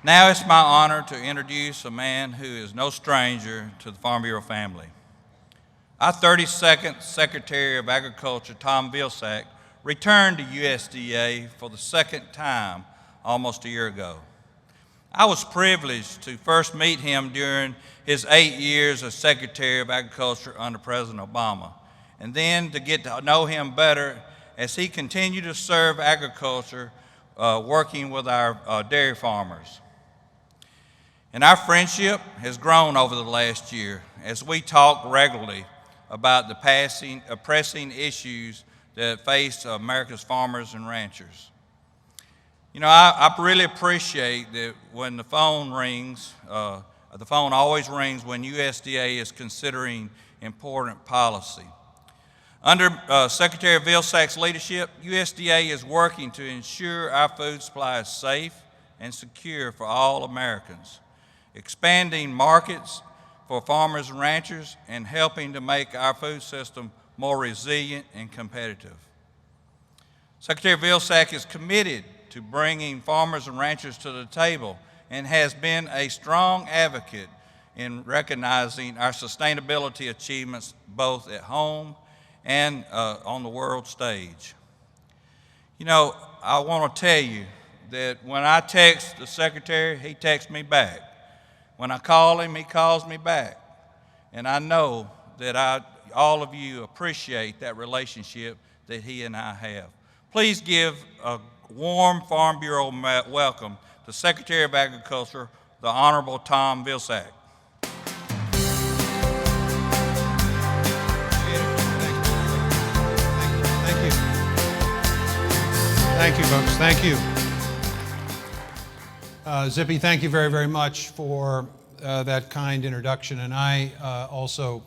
Now it's my honor to introduce a man who is no stranger to the Farm Bureau family. Our 32nd Secretary of Agriculture, Tom Vilsack, returned to USDA for the second time almost a year ago. I was privileged to first meet him during his 8 years as Secretary of Agriculture under President Obama, and then to get to know him better as he continued to serve agriculture, working with our dairy farmers. And our friendship has grown over the last year as we talk regularly about the pressing issues that face America's farmers and ranchers. You know, I really appreciate that when the phone rings, the phone always rings when USDA is considering important policy. Under Secretary Vilsack's leadership, USDA is working to ensure our food supply is safe and secure for all Americans, expanding markets for farmers and ranchers, and helping to make our food system more resilient and competitive. Secretary Vilsack is committed to bringing farmers and ranchers to the table and has been a strong advocate in recognizing our sustainability achievements both at home and on the world stage. You know, I want to tell you that when I text the Secretary, he texts me back. When I call him, he calls me back. And I know that all of you appreciate that relationship that he and I have. Please give a warm Farm Bureau welcome to Secretary of Agriculture, the Honorable Tom Vilsack. Thank you, folks. Thank you. Zippy, thank you very, very much for that kind introduction. And I also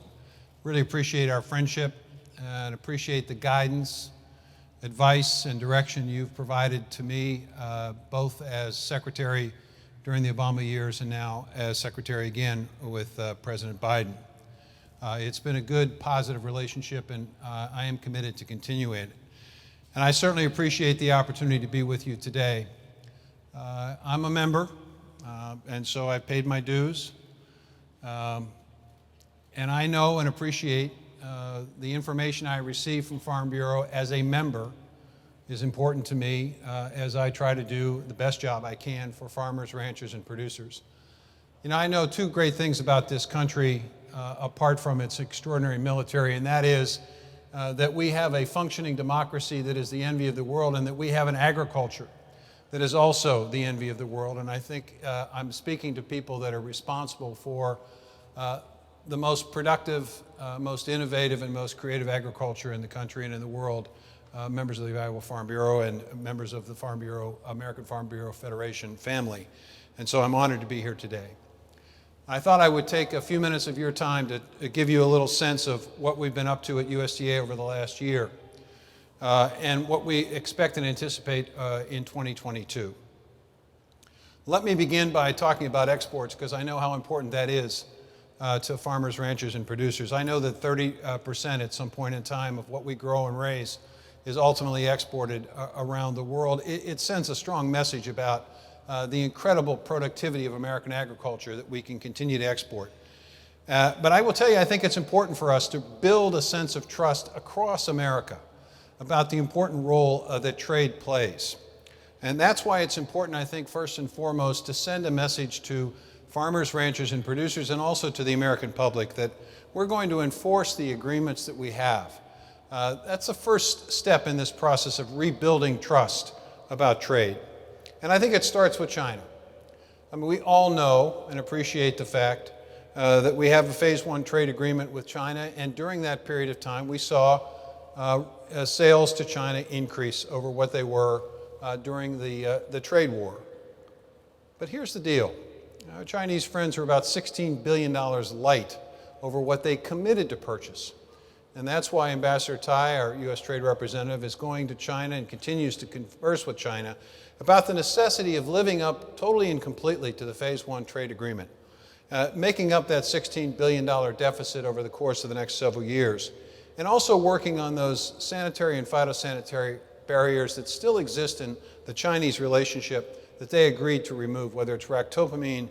really appreciate our friendship and appreciate the guidance, advice, and direction you've provided to me, both as Secretary during the Obama years and now as Secretary again with President Biden. It's been a good, positive relationship, and I am committed to continue it. And I certainly appreciate the opportunity to be with you today. I'm a member, and so I've paid my dues. And I know and appreciate the information I receive from Farm Bureau as a member is important to me as I try to do the best job I can for farmers, ranchers, and producers. You know, I know two great things about this country apart from its extraordinary military, and that is that we have a functioning democracy that is the envy of the world, and that we have an agriculture that is also the envy of the world. And I think I'm speaking to people that are responsible for the most productive, most innovative, and most creative agriculture in the country and in the world, members of the Iowa Farm Bureau and members of the Farm Bureau, American Farm Bureau Federation family. And so I'm honored to be here today. I thought I would take a few minutes of your time to give you a little sense of what we've been up to at USDA over the last year and what we expect and anticipate in 2022. Let me begin by talking about exports, because I know how important that is to farmers, ranchers, and producers. I know that 30% at some point in time of what we grow and raise is ultimately exported around the world. It sends a strong message about the incredible productivity of American agriculture that we can continue to export. But I will tell you, I think it's important for us to build a sense of trust across America about the important role that trade plays. And that's why it's important, I think, first and foremost, to send a message to farmers, ranchers, and producers, and also to the American public, that we're going to enforce the agreements that we have. That's the first step in this process of rebuilding trust about trade. And I think it starts with China. I mean, we all know and appreciate the fact that we have a Phase 1 trade agreement with China, and during that period of time, we saw sales to China increase over what they were during the trade war. But here's the deal. Our Chinese friends are about $16 billion light over what they committed to purchase. And that's why Ambassador Tai, our U.S. Trade Representative, is going to China and continues to converse with China about the necessity of living up totally and completely to the Phase 1 trade agreement, making up that $16 billion deficit over the course of the next several years, and also working on those sanitary and phytosanitary barriers that still exist in the Chinese relationship that they agreed to remove, whether it's ractopamine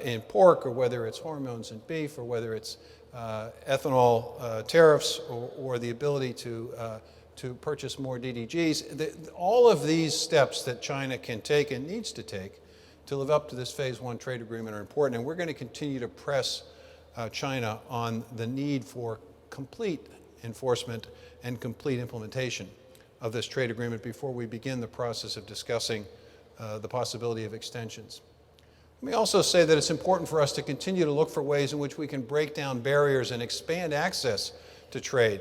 in pork, or whether it's hormones in beef, or whether it's ethanol tariffs, or the ability to purchase more DDGs. All of these steps that China can take and needs to take to live up to this Phase 1 trade agreement are important, and we're going to continue to press China on the need for complete enforcement and complete implementation of this trade agreement before we begin the process of discussing the possibility of extensions. Let me also say that it's important for us to continue to look for ways in which we can break down barriers and expand access to trade.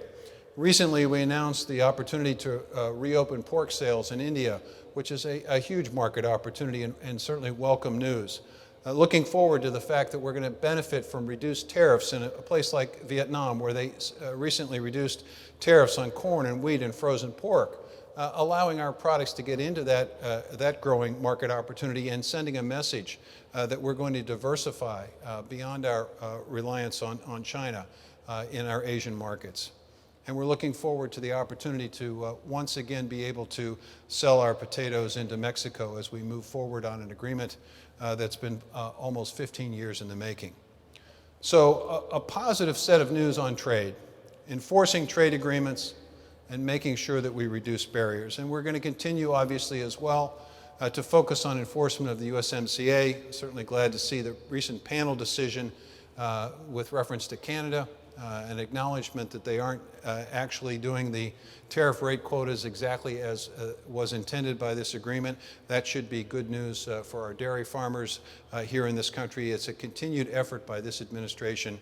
Recently, we announced the opportunity to reopen pork sales in India, which is a huge market opportunity and certainly welcome news. Looking forward to the fact that we're going to benefit from reduced tariffs in a place like Vietnam, where they recently reduced tariffs on corn and wheat and frozen pork, allowing our products to get into that growing market opportunity and sending a message that we're going to diversify beyond our reliance on China in our Asian markets. And we're looking forward to the opportunity to once again be able to sell our potatoes into Mexico as we move forward on an agreement that's been almost 15 years in the making. So a positive set of news on trade, enforcing trade agreements and making sure that we reduce barriers. And we're going to continue, obviously, as well, to focus on enforcement of the USMCA. Certainly glad to see the recent panel decision with reference to Canada, an acknowledgement that they aren't actually doing the tariff rate quotas exactly as was intended by this agreement. That should be good news for our dairy farmers here in this country. It's a continued effort by this administration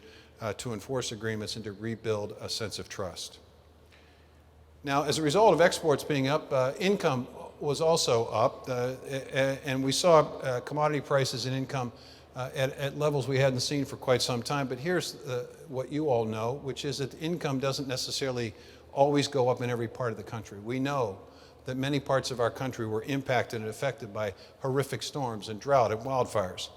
to enforce agreements and to rebuild a sense of trust. Now, as a result of exports being up, income was also up, and we saw commodity prices and income at levels we hadn't seen for quite some time. But here's what you all know, which is that income doesn't necessarily always go up in every part of the country. We know that many parts of our country were impacted and affected by horrific storms and drought and wildfires.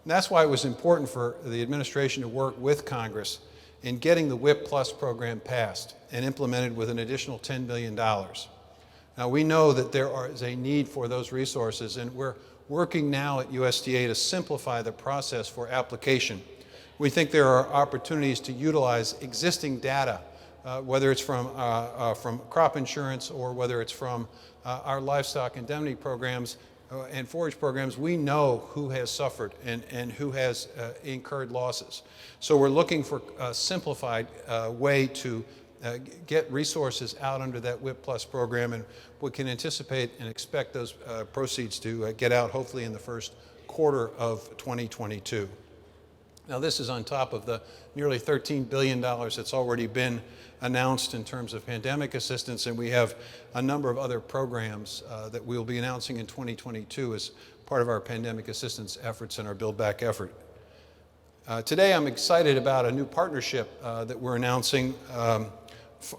And that's why it was important for the administration to work with Congress in getting the WIP Plus program passed and implemented with an additional $10 billion. Now, we know that there is a need for those resources, and we're working now at USDA to simplify the process for application. We think there are opportunities to utilize existing data, whether it's from crop insurance or whether it's from our livestock indemnity programs and forage programs. We know who has suffered and who has incurred losses. So we're looking for a simplified way to get resources out under that WIP Plus program, and we can anticipate and expect those proceeds to get out hopefully in the first quarter of 2022. Now, this is on top of the nearly $13 billion that's already been announced in terms of pandemic assistance, and we have a number of other programs that we'll be announcing in 2022 as part of our pandemic assistance efforts and our Build Back effort. Today, I'm excited about a new partnership that we're announcing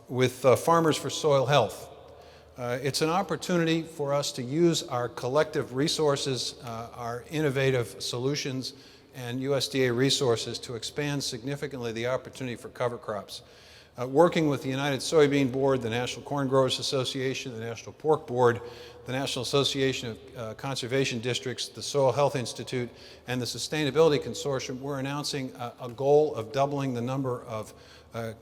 with Farmers for Soil Health. It's an opportunity for us to use our collective resources, our innovative solutions, and USDA resources to expand significantly the opportunity for cover crops. Working with the United Soybean Board, the National Corn Growers Association, the National Pork Board, the National Association of Conservation Districts, the Soil Health Institute, and the Sustainability Consortium, we're announcing a goal of doubling the number of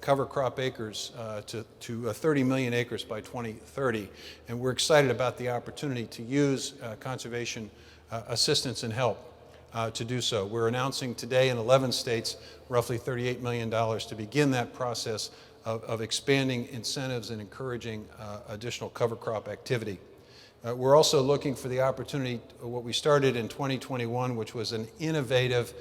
cover crop acres to 30 million acres by 2030. And we're excited about the opportunity to use conservation assistance and help to do so. We're announcing today in 11 states roughly $38 million to begin that process of expanding incentives and encouraging additional cover crop activity. We're also looking for the opportunity, what we started in 2021, which was an innovative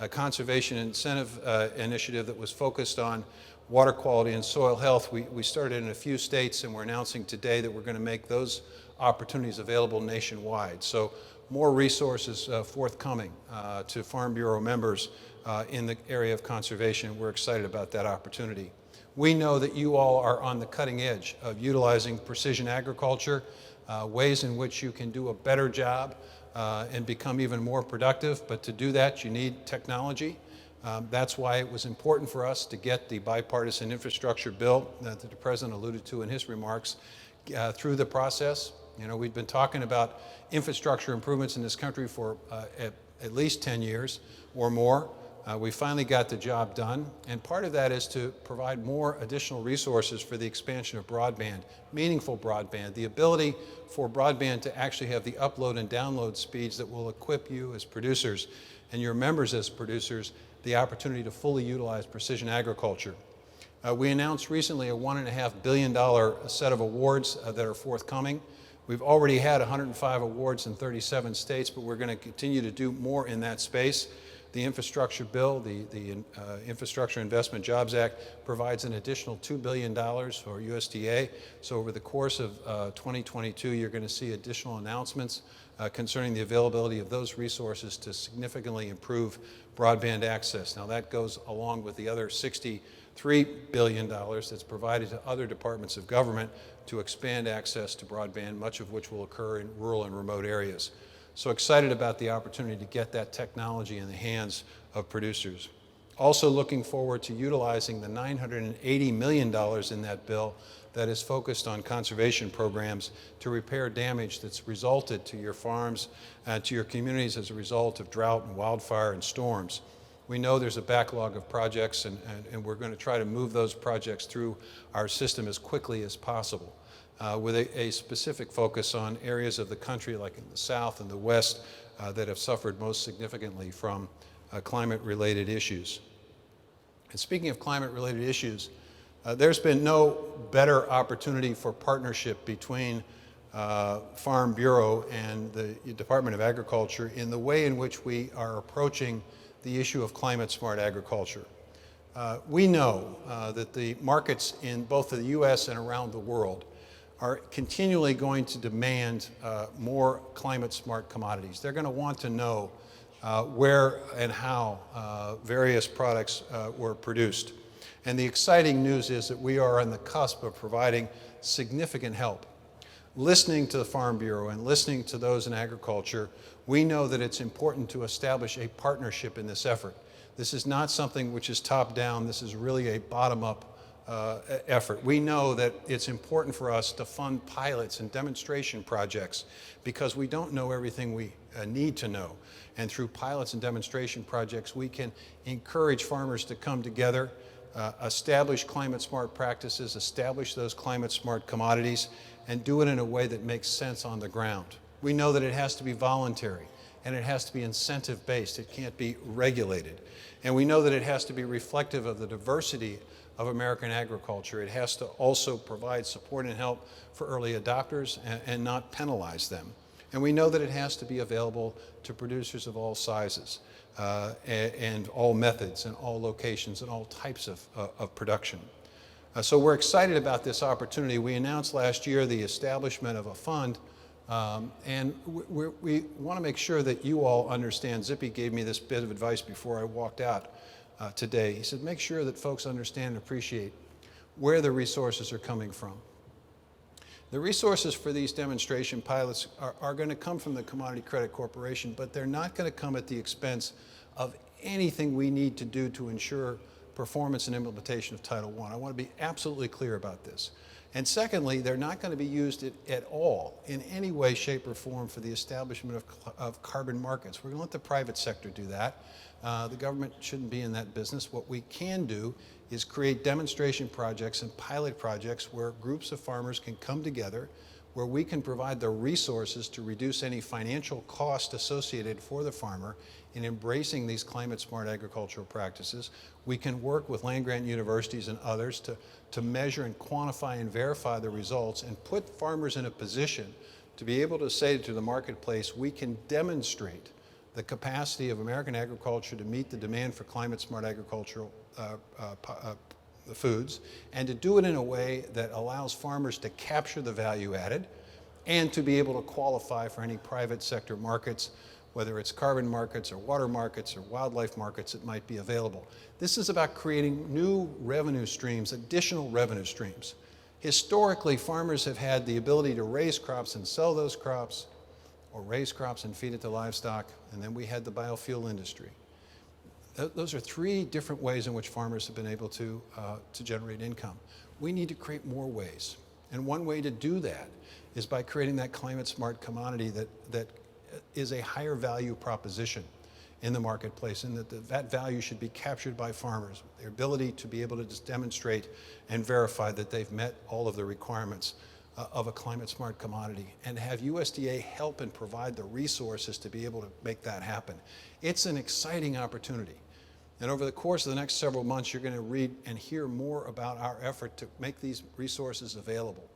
conservation incentive initiative that was focused on water quality and soil health. We started in a few states, and we're announcing today that we're going to make those opportunities available nationwide. So more resources forthcoming to Farm Bureau members in the area of conservation. We're excited about that opportunity. We know that you all are on the cutting edge of utilizing precision agriculture, ways in which you can do a better job and become even more productive. But to do that, you need technology. That's why it was important for us to get the bipartisan infrastructure bill that the President alluded to in his remarks through the process. You know, we've been talking about infrastructure improvements in this country for at least 10 years or more. We finally got the job done, and part of that is to provide more additional resources for the expansion of broadband, meaningful broadband, the ability for broadband to actually have the upload and download speeds that will equip you as producers and your members as producers the opportunity to fully utilize precision agriculture. We announced recently a $1.5 billion set of awards that are forthcoming. We've already had 105 awards in 37 states, but we're going to continue to do more in that space. The infrastructure bill, the Infrastructure Investment Jobs Act, provides an additional $2 billion for USDA. So over the course of 2022, you're going to see additional announcements concerning the availability of those resources to significantly improve broadband access. Now that goes along with the other $63 billion that's provided to other departments of government to expand access to broadband, much of which will occur in rural and remote areas. So excited about the opportunity to get that technology in the hands of producers. Also looking forward to utilizing the $980 million in that bill that is focused on conservation programs to repair damage that's resulted to your farms and to your communities as a result of drought and wildfire and storms. We know there's a backlog of projects, and we're going to try to move those projects through our system as quickly as possible, with a specific focus on areas of the country like in the South and the West that have suffered most significantly from climate-related issues. And speaking of climate-related issues, there's been no better opportunity for partnership between Farm Bureau and the Department of Agriculture in the way in which we are approaching the issue of climate-smart agriculture. We know that the markets in both the U.S. and around the world are continually going to demand more climate-smart commodities. They're going to want to know where and how various products were produced. And the exciting news is that we are on the cusp of providing significant help. Listening to the Farm Bureau and listening to those in agriculture, we know that it's important to establish a partnership in this effort. This is not something which is top-down. This is really a bottom-up effort. We know that it's important for us to fund pilots and demonstration projects because we don't know everything we need to know. And through pilots and demonstration projects, we can encourage farmers to come together, establish climate-smart practices, establish those climate-smart commodities, and do it in a way that makes sense on the ground. We know that it has to be voluntary, and it has to be incentive-based. It can't be regulated. And we know that it has to be reflective of the diversity of American agriculture. It has to also provide support and help for early adopters and not penalize them. And we know that it has to be available to producers of all sizes and all methods and all locations and all types of production. So we're excited about this opportunity. We announced last year the establishment of a fund, and we want to make sure that you all understand. Zippy gave me this bit of advice before I walked out today. He said, make sure that folks understand and appreciate where the resources are coming from. The resources for these demonstration pilots are going to come from the Commodity Credit Corporation, but they're not going to come at the expense of anything we need to do to ensure performance and implementation of Title I. I want to be absolutely clear about this. And secondly, they're not going to be used at all in any way, shape, or form for the establishment of carbon markets. We're going to let the private sector do that. The government shouldn't be in that business. What we can do is create demonstration projects and pilot projects where groups of farmers can come together, where we can provide the resources to reduce any financial cost associated for the farmer in embracing these climate-smart agricultural practices. We can work with land-grant universities and others to measure and quantify and verify the results and put farmers in a position to be able to say to the marketplace, we can demonstrate the capacity of American agriculture to meet the demand for climate-smart agricultural foods, and to do it in a way that allows farmers to capture the value added and to be able to qualify for any private sector markets, whether it's carbon markets or water markets or wildlife markets that might be available. This is about creating new revenue streams, additional revenue streams. Historically, farmers have had the ability to raise crops and sell those crops, or raise crops and feed it to livestock, and then we had the biofuel industry. Those are three different ways in which farmers have been able to generate income. We need to create more ways. And one way to do that is by creating that climate-smart commodity that is a higher value proposition in the marketplace, and that value should be captured by farmers. Their ability to be able to just demonstrate and verify that they've met all of the requirements of a climate-smart commodity, and have USDA help and provide the resources to be able to make that happen. It's an exciting opportunity. And over the course of the next several months, you're going to read and hear more about our effort to make these resources available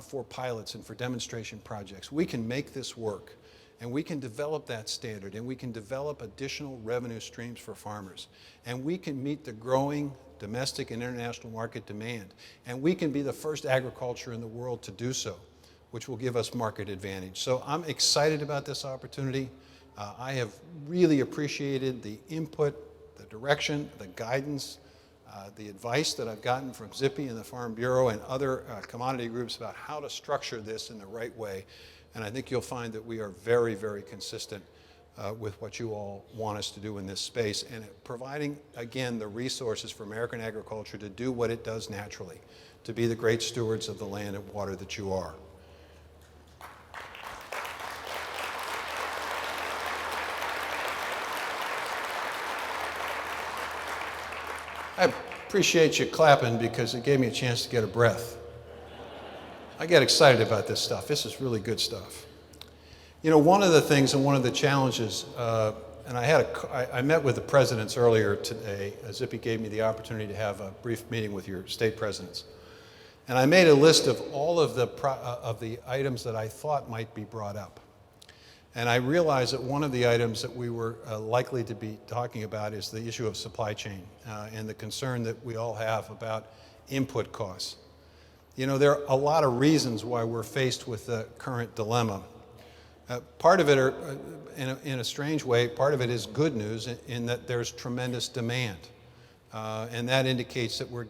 for pilots and for demonstration projects. We can make this work, and we can develop that standard, and we can develop additional revenue streams for farmers, and we can meet the growing domestic and international market demand, and we can be the first agriculture in the world to do so, which will give us market advantage. So I'm excited about this opportunity. I have really appreciated the input, the direction, the guidance, the advice that I've gotten from Zippy and the Farm Bureau and other commodity groups about how to structure this in the right way. And I think you'll find that we are very, very consistent with what you all want us to do in this space, and providing, again, the resources for American agriculture to do what it does naturally, to be the great stewards of the land and water that you are. I appreciate you clapping because it gave me a chance to get a breath. I get excited about this stuff. This is really good stuff. You know, one of the things and one of the challenges, and I met with the presidents earlier today. Zippy gave me the opportunity to have a brief meeting with your state presidents. And I made a list of all of the items that I thought might be brought up. And I realized that one of the items that we were likely to be talking about is the issue of supply chain and the concern that we all have about input costs. You know, there are a lot of reasons why we're faced with the current dilemma. Part of it, in a strange way, part of it is good news in that there's tremendous demand. And that indicates that we're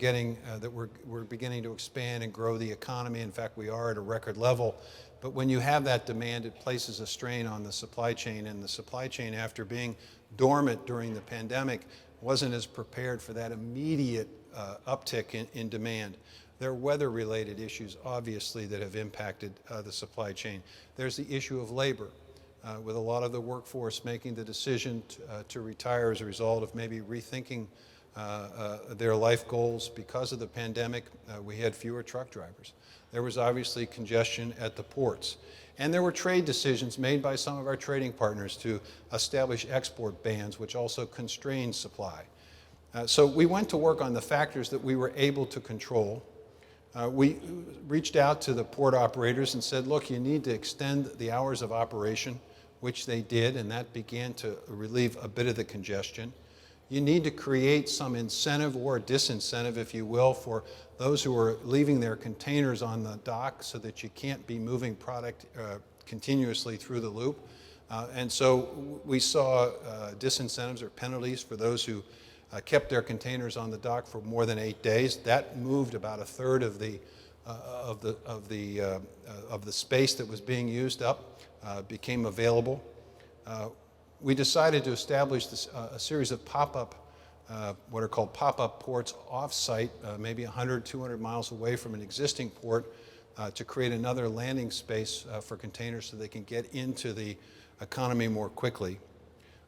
beginning to expand and grow the economy. In fact, we are at a record level. But when you have that demand, it places a strain on the supply chain. And the supply chain, after being dormant during the pandemic, wasn't as prepared for that immediate uptick in demand. There are weather-related issues, obviously, that have impacted the supply chain. There's the issue of labor, with a lot of the workforce making the decision to retire as a result of maybe rethinking their life goals. Because of the pandemic, we had fewer truck drivers. There was obviously congestion at the ports. And there were trade decisions made by some of our trading partners to establish export bans, which also constrained supply. So we went to work on the factors that we were able to control. We reached out to the port operators and said, look, you need to extend the hours of operation, which they did, and that began to relieve a bit of the congestion. You need to create some incentive or disincentive, if you will, for those who are leaving their containers on the dock so that you can't be moving product continuously through the loop. And so we saw disincentives or penalties for those who kept their containers on the dock for more than 8 days. That moved about a third of the space that was being used up, became available. We decided to establish a series of pop-up, what are called pop-up ports off-site, maybe 100, 200 miles away from an existing port, to create another landing space for containers so they can get into the economy more quickly.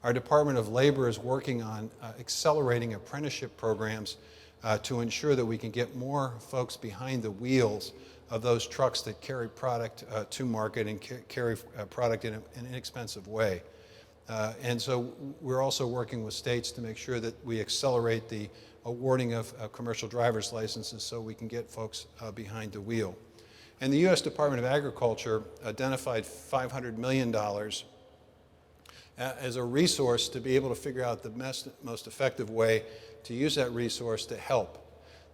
Our Department of Labor is working on accelerating apprenticeship programs to ensure that we can get more folks behind the wheels of those trucks that carry product to market and carry product in an inexpensive way. And so we're also working with states to make sure that we accelerate the awarding of commercial driver's licenses so we can get folks behind the wheel. And the U.S. Department of Agriculture identified $500 million as a resource to be able to figure out the most effective way to use that resource to help.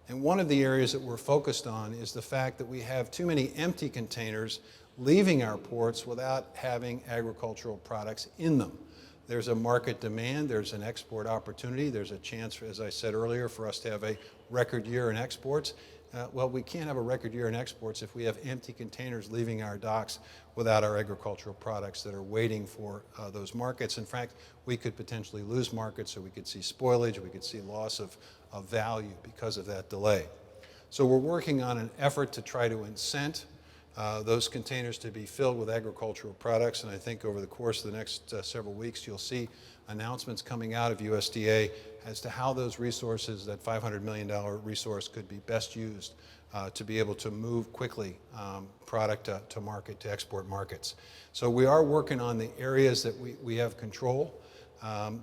And one of the areas that we're focused on is the fact that we have too many empty containers leaving our ports without having agricultural products in them. There's a market demand, there's an export opportunity, there's a chance, for, as I said earlier, for us to have a record year in exports. Well, we can't have a record year in exports if we have empty containers leaving our docks without our agricultural products that are waiting for those markets. In fact, we could potentially lose markets, or we could see spoilage, we could see loss of value because of that delay. So we're working on an effort to try to incent those containers to be filled with agricultural products, and I think over the course of the next several weeks you'll see announcements coming out of USDA as to how those resources, that $500 million resource, could be best used to be able to move quickly product to market, to export markets. So we are working on the areas that we have control.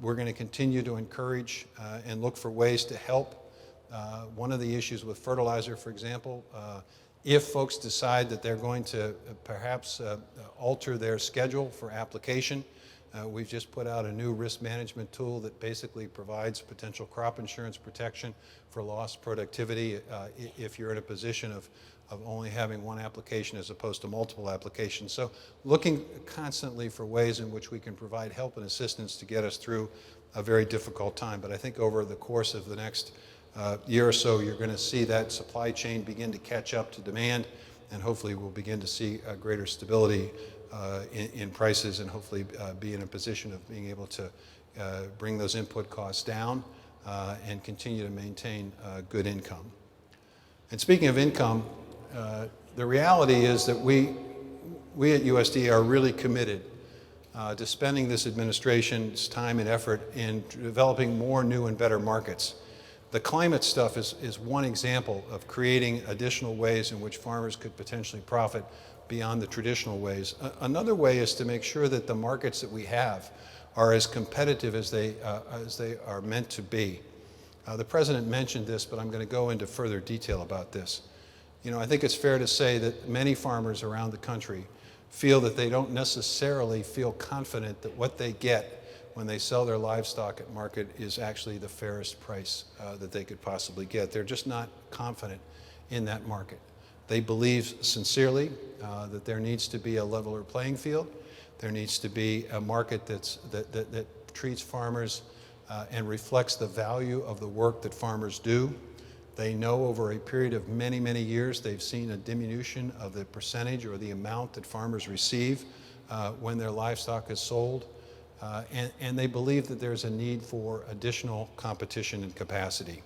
We're going to continue to encourage and look for ways to help. One of the issues with fertilizer, for example, if folks decide that they're going to perhaps alter their schedule for application, we've just put out a new risk management tool that basically provides potential crop insurance protection for lost productivity if you're in a position of only having one application as opposed to multiple applications. So looking constantly for ways in which we can provide help and assistance to get us through a very difficult time. But I think over the course of the next year or so, you're going to see that supply chain begin to catch up to demand, and hopefully we'll begin to see greater stability in prices, and hopefully be in a position of being able to bring those input costs down and continue to maintain good income. And speaking of income, the reality is that we at USDA are really committed to spending this administration's time and effort in developing more new and better markets. The climate stuff is one example of creating additional ways in which farmers could potentially profit beyond the traditional ways. Another way is to make sure that the markets that we have are as competitive as they are meant to be. The President mentioned this, but I'm going to go into further detail about this. You know, I think it's fair to say that many farmers around the country feel that they don't necessarily feel confident that what they get when they sell their livestock at market is actually the fairest price that they could possibly get. They're just not confident in that market. They believe sincerely that there needs to be a leveler playing field. There needs to be a market that treats farmers and reflects the value of the work that farmers do. They know over a period of many, many years they've seen a diminution of the percentage or the amount that farmers receive when their livestock is sold. And they believe that there's a need for additional competition and capacity.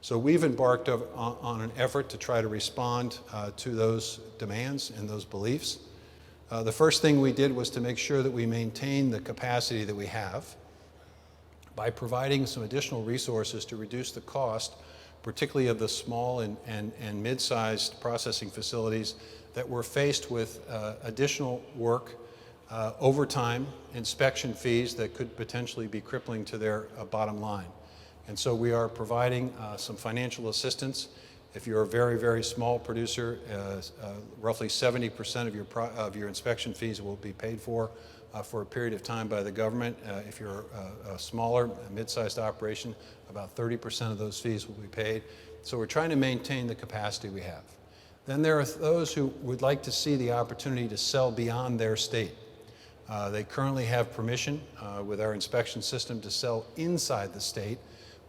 So we've embarked on an effort to try to respond to those demands and those beliefs. The first thing we did was to make sure that we maintain the capacity that we have by providing some additional resources to reduce the cost, particularly of the small and mid-sized processing facilities that were faced with additional work, overtime, inspection fees that could potentially be crippling to their bottom line. And so we are providing some financial assistance. If you're a very, very small producer, roughly 70% of your inspection fees will be paid for a period of time by the government. If you're a smaller, mid-sized operation, about 30% of those fees will be paid. So we're trying to maintain the capacity we have. Then there are those who would like to see the opportunity to sell beyond their state. They currently have permission with our inspection system to sell inside the state,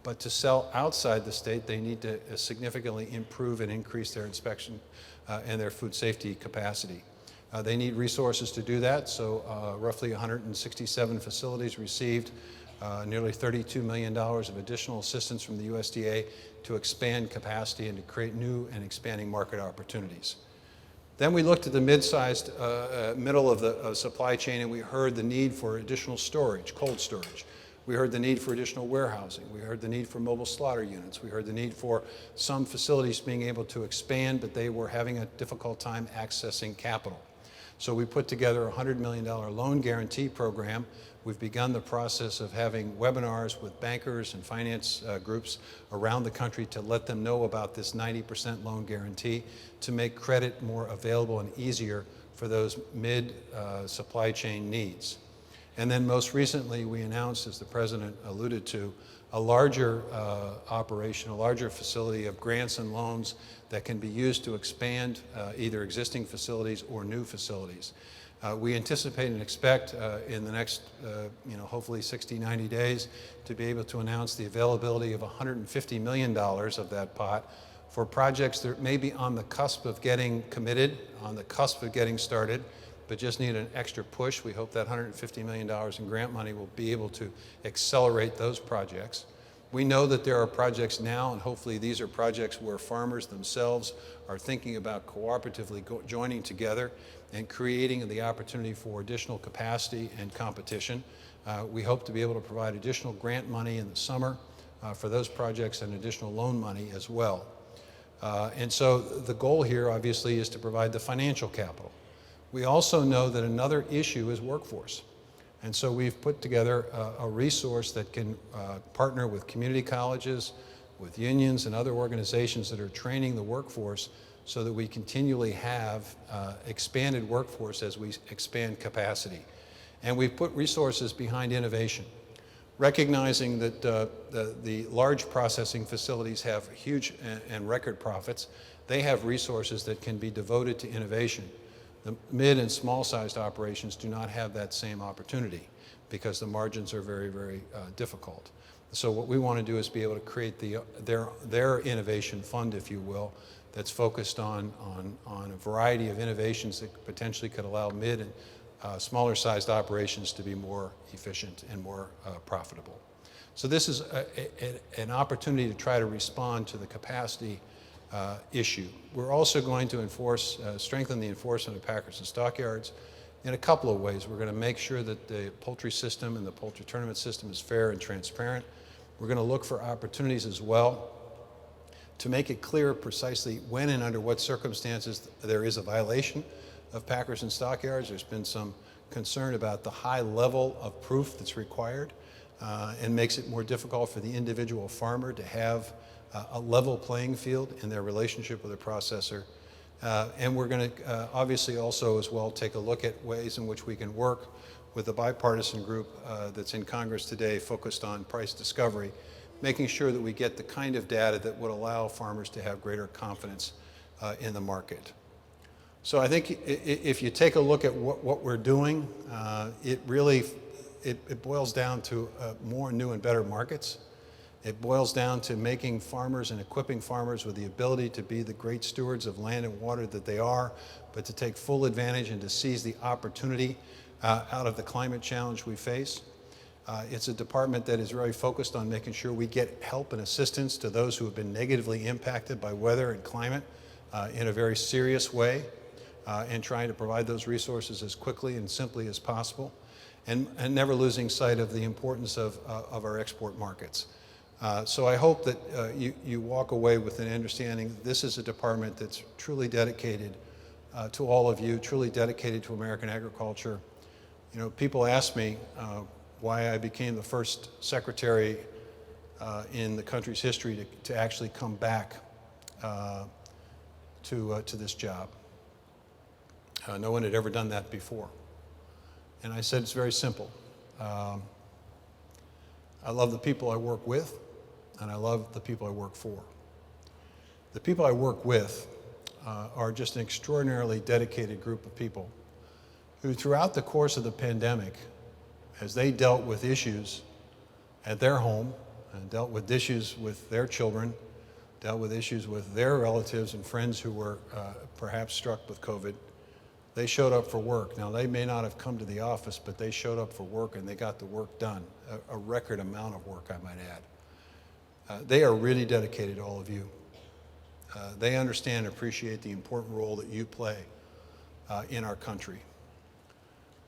but to sell outside the state, they need to significantly improve and increase their inspection and their food safety capacity. They need resources to do that, so roughly 167 facilities received nearly $32 million of additional assistance from the USDA to expand capacity and to create new and expanding market opportunities. Then we looked at the mid-sized middle of the supply chain, and we heard the need for additional storage, cold storage. We heard the need for additional warehousing. We heard the need for mobile slaughter units. We heard the need for some facilities being able to expand, but they were having a difficult time accessing capital. So we put together a $100 million loan guarantee program. We've begun the process of having webinars with bankers and finance groups around the country to let them know about this 90% loan guarantee to make credit more available and easier for those mid-supply chain needs. And then most recently, we announced, as the President alluded to, a larger operation, a larger facility of grants and loans that can be used to expand either existing facilities or new facilities. We anticipate and expect in the next, hopefully 60, 90 days to be able to announce the availability of $150 million of that pot for projects that may be on the cusp of getting committed, on the cusp of getting started, but just need an extra push. We hope that $150 million in grant money will be able to accelerate those projects. We know that there are projects now, and hopefully these are projects where farmers themselves are thinking about cooperatively joining together and creating the opportunity for additional capacity and competition. We hope to be able to provide additional grant money in the summer for those projects and additional loan money as well. And so the goal here, obviously, is to provide the financial capital. We also know that another issue is workforce. And so we've put together a resource that can partner with community colleges, with unions and other organizations that are training the workforce so that we continually have expanded workforce as we expand capacity. And we've put resources behind innovation, recognizing that the large processing facilities have huge and record profits. They have resources that can be devoted to innovation. The mid and small-sized operations do not have that same opportunity because the margins are very, very difficult. So what we want to do is be able to create their innovation fund, if you will, that's focused on a variety of innovations that potentially could allow mid and smaller-sized operations to be more efficient and more profitable. So this is an opportunity to try to respond to the capacity issue. We're also going to strengthen the enforcement of Packers and Stockyards in a couple of ways. We're going to make sure that the poultry system and the poultry tournament system is fair and transparent. We're going to look for opportunities as well to make it clear precisely when and under what circumstances there is a violation of Packers and Stockyards. There's been some concern about the high level of proof that's required and makes it more difficult for the individual farmer to have a level playing field in their relationship with a processor. And we're going to obviously also as well take a look at ways in which we can work with the bipartisan group that's in Congress today focused on price discovery, making sure that we get the kind of data that would allow farmers to have greater confidence in the market. So I think if you take a look at what we're doing, it really boils down to more new and better markets. It boils down to making farmers and equipping farmers with the ability to be the great stewards of land and water that they are, but to take full advantage and to seize the opportunity out of the climate challenge we face. It's a department that is really focused on making sure we get help and assistance to those who have been negatively impacted by weather and climate in a very serious way, and trying to provide those resources as quickly and simply as possible, and never losing sight of the importance of our export markets. So I hope that you walk away with an understanding that this is a department that's truly dedicated to all of you, truly dedicated to American agriculture. You know, people ask me why I became the first secretary in the country's history to actually come back to this job. No one had ever done that before. And I said it's very simple. I love the people I work with, and I love the people I work for. The people I work with are just an extraordinarily dedicated group of people who throughout the course of the pandemic, as they dealt with issues at their home and dealt with issues with their children, dealt with issues with their relatives and friends who were perhaps struck with COVID, they showed up for work. Now, they may not have come to the office, but they showed up for work and they got the work done, a record amount of work, I might add. They are really dedicated, all of you. They understand and appreciate the important role that you play in our country.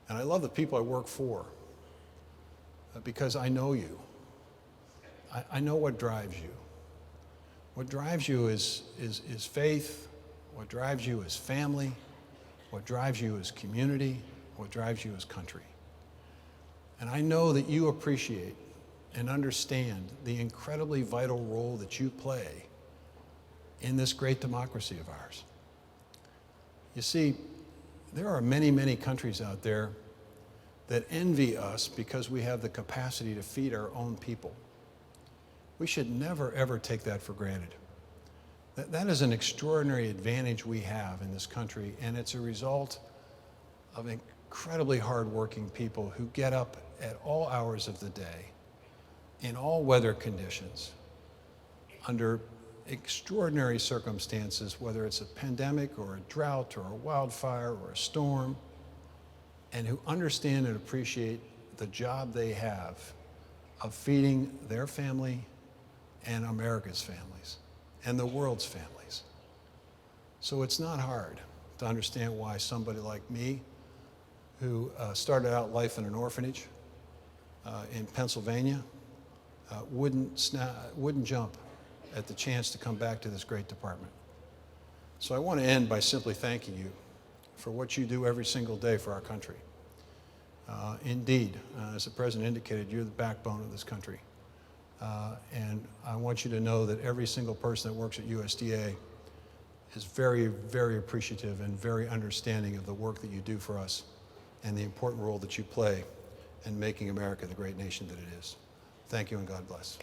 And I love the people I work for because I know you. I know what drives you. What drives you is faith. What drives you is family. What drives you is community. What drives you is country. And I know that you appreciate and understand the incredibly vital role that you play in this great democracy of ours. You see, there are many, many countries out there that envy us because we have the capacity to feed our own people. We should never, ever take that for granted. That is an extraordinary advantage we have in this country, and it's a result of incredibly hardworking people who get up at all hours of the day, in all weather conditions, under extraordinary circumstances, whether it's a pandemic or a drought or a wildfire or a storm, and who understand and appreciate the job they have of feeding their family and America's families and the world's families. So it's not hard to understand why somebody like me, who started out life in an orphanage in Pennsylvania, wouldn't jump at the chance to come back to this great department. So I want to end by simply thanking you for what you do every single day for our country. Indeed, as the President indicated, you're the backbone of this country. And I want you to know that every single person that works at USDA is very, very appreciative and very understanding of the work that you do for us and the important role that you play in making America the great nation that it is. Thank you and God bless.